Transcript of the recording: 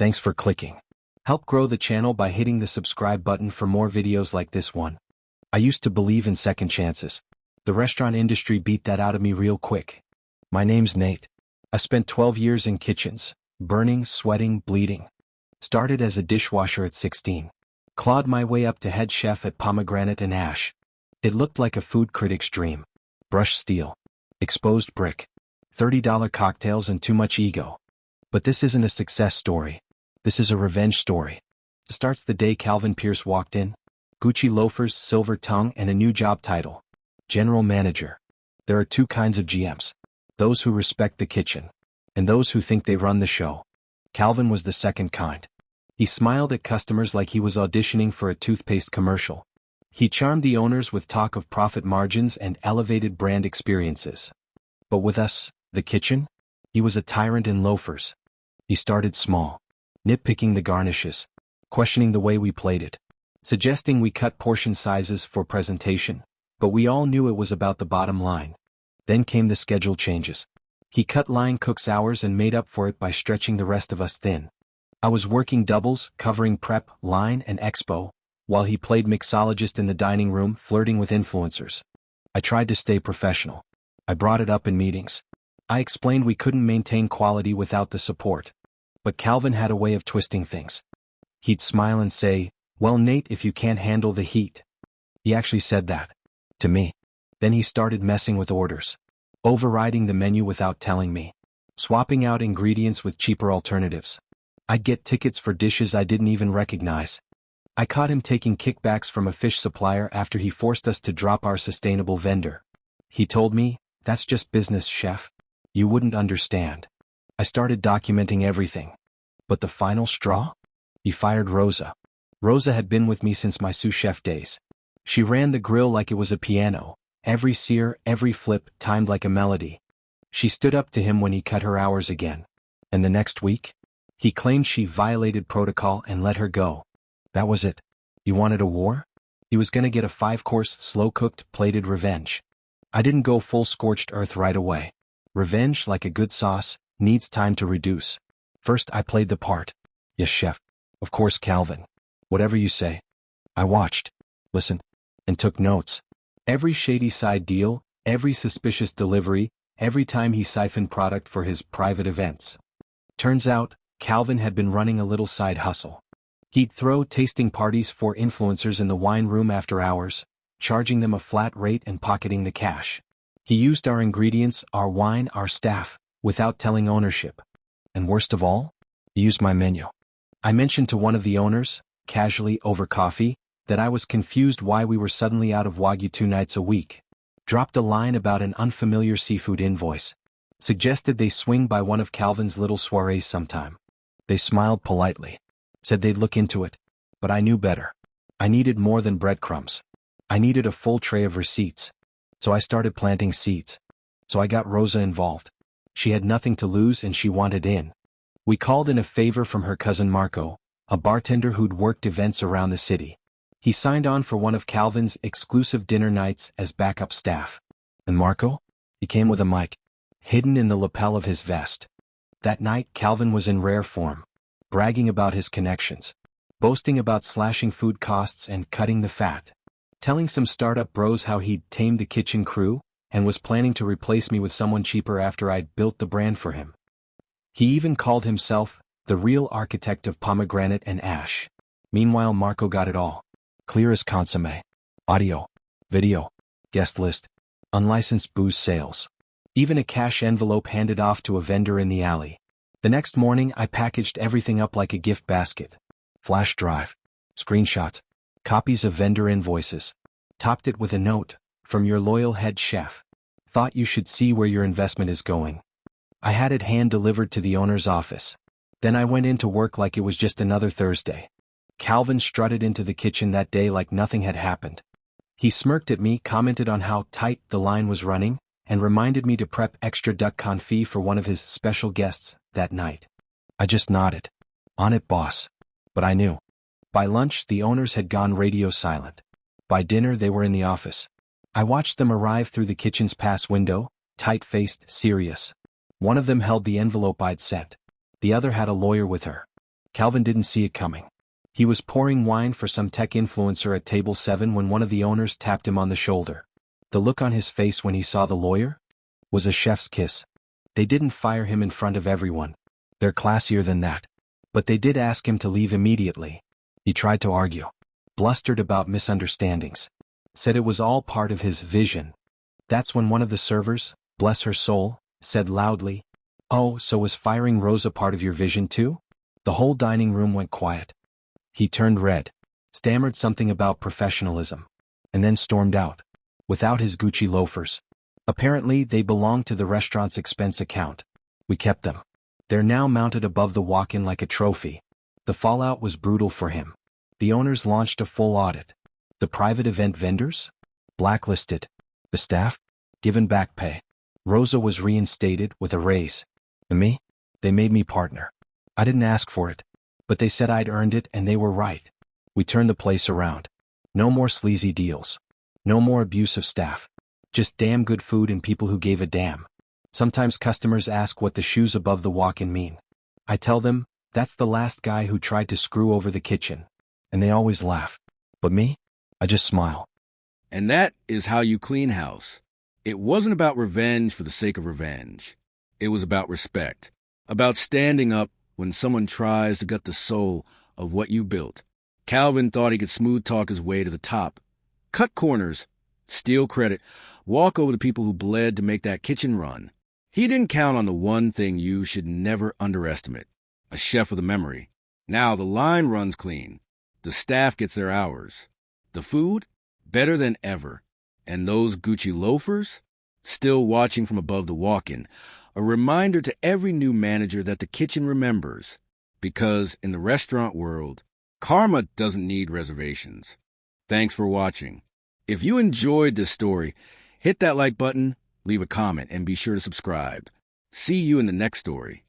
Thanks for clicking. Help grow the channel by hitting the subscribe button for more videos like this one. I used to believe in second chances. The restaurant industry beat that out of me real quick. My name's Nate. I spent 12 years in kitchens, burning, sweating, bleeding. Started as a dishwasher at 16. Clawed my way up to head chef at Pomegranate and Ash. It looked like a food critic's dream. Brushed steel. Exposed brick. $30 cocktails and too much ego. But this isn't a success story. This is a revenge story. It starts the day Calvin Pierce walked in. Gucci loafers, silver tongue, and a new job title. General Manager. There are two kinds of GMs. Those who respect the kitchen. And those who think they run the show. Calvin was the second kind. He smiled at customers like he was auditioning for a toothpaste commercial. He charmed the owners with talk of profit margins and elevated brand experiences. But with us, the kitchen, he was a tyrant in loafers. He started small, nitpicking the garnishes, questioning the way we plated, suggesting we cut portion sizes for presentation, but we all knew it was about the bottom line. Then came the schedule changes. He cut line cooks' hours and made up for it by stretching the rest of us thin. I was working doubles, covering prep, line, and expo, while he played mixologist in the dining room, flirting with influencers. I tried to stay professional. I brought it up in meetings. I explained we couldn't maintain quality without the support. But Calvin had a way of twisting things. He'd smile and say, "Well, Nate, if you can't handle the heat." He actually said that. To me. Then he started messing with orders. Overriding the menu without telling me. Swapping out ingredients with cheaper alternatives. I'd get tickets for dishes I didn't even recognize. I caught him taking kickbacks from a fish supplier after he forced us to drop our sustainable vendor. He told me, "That's just business, chef. You wouldn't understand." I started documenting everything. But the final straw? He fired Rosa. Rosa had been with me since my sous chef days. She ran the grill like it was a piano, every sear, every flip, timed like a melody. She stood up to him when he cut her hours again. And the next week? He claimed she violated protocol and let her go. That was it. He wanted a war? He was gonna get a 5-course, slow-cooked, plated revenge. I didn't go full scorched earth right away. Revenge, like a good sauce, needs time to reduce. First I played the part. Yes, chef. Of course, Calvin. Whatever you say. I watched, listened, and took notes. Every shady side deal, every suspicious delivery, every time he siphoned product for his private events. Turns out, Calvin had been running a little side hustle. He'd throw tasting parties for influencers in the wine room after hours, charging them a flat rate and pocketing the cash. He used our ingredients, our wine, our staff, without telling ownership. And worst of all, he used my menu. I mentioned to one of the owners, casually over coffee, that I was confused why we were suddenly out of Wagyu 2 nights a week. Dropped a line about an unfamiliar seafood invoice. Suggested they swing by one of Calvin's little soirees sometime. They smiled politely. Said they'd look into it. But I knew better. I needed more than breadcrumbs. I needed a full tray of receipts. So I started planting seeds. So I got Rosa involved. She had nothing to lose and she wanted in. We called in a favor from her cousin Marco, a bartender who'd worked events around the city. He signed on for one of Calvin's exclusive dinner nights as backup staff. And Marco? He came with a mic, hidden in the lapel of his vest. That night Calvin was in rare form, bragging about his connections, boasting about slashing food costs and cutting the fat, telling some startup bros how he'd tamed the kitchen crew, and was planning to replace me with someone cheaper after I'd built the brand for him. He even called himself the real architect of Pomegranate and Ash. Meanwhile Marco got it all. Clear as consommé. Audio, video, guest list, unlicensed booze sales. Even a cash envelope handed off to a vendor in the alley. The next morning I packaged everything up like a gift basket. Flash drive, screenshots, copies of vendor invoices. Topped it with a note, "From your loyal head chef. Thought you should see where your investment is going." I had it hand-delivered to the owner's office. Then I went into work like it was just another Thursday. Calvin strutted into the kitchen that day like nothing had happened. He smirked at me, commented on how tight the line was running, and reminded me to prep extra duck confit for one of his special guests that night. I just nodded. On it, boss. But I knew. By lunch, the owners had gone radio silent. By dinner, they were in the office. I watched them arrive through the kitchen's pass window, tight-faced, serious. One of them held the envelope I'd sent. The other had a lawyer with her. Calvin didn't see it coming. He was pouring wine for some tech influencer at table 7 when one of the owners tapped him on the shoulder. The look on his face when he saw the lawyer was a chef's kiss. They didn't fire him in front of everyone. They're classier than that. But they did ask him to leave immediately. He tried to argue. Blustered about misunderstandings. Said it was all part of his vision. That's when one of the servers, bless her soul, said loudly, "Oh, so was firing Rosa part of your vision too?" The whole dining room went quiet. He turned red, stammered something about professionalism, and then stormed out. Without his Gucci loafers. Apparently they belonged to the restaurant's expense account. We kept them. They're now mounted above the walk-in like a trophy. The fallout was brutal for him. The owners launched a full audit. The private event vendors? Blacklisted. The staff? Given back pay. Rosa was reinstated with a raise. And me? They made me partner. I didn't ask for it. But they said I'd earned it and they were right. We turned the place around. No more sleazy deals. No more abuse of staff. Just damn good food and people who gave a damn. Sometimes customers ask what the shoes above the walk-in mean. I tell them, that's the last guy who tried to screw over the kitchen. And they always laugh. But me? I just smile. And that is how you clean house. It wasn't about revenge for the sake of revenge. It was about respect. About standing up when someone tries to gut the soul of what you built. Calvin thought he could smooth talk his way to the top. Cut corners, steal credit, walk over the people who bled to make that kitchen run. He didn't count on the one thing you should never underestimate, a chef with a memory. Now the line runs clean. The staff gets their hours. The food, better than ever. And those Gucci loafers, still watching from above the walk-in. A reminder to every new manager that the kitchen remembers. Because in the restaurant world, karma doesn't need reservations. Thanks for watching. If you enjoyed this story, hit that like button, leave a comment, and be sure to subscribe. See you in the next story.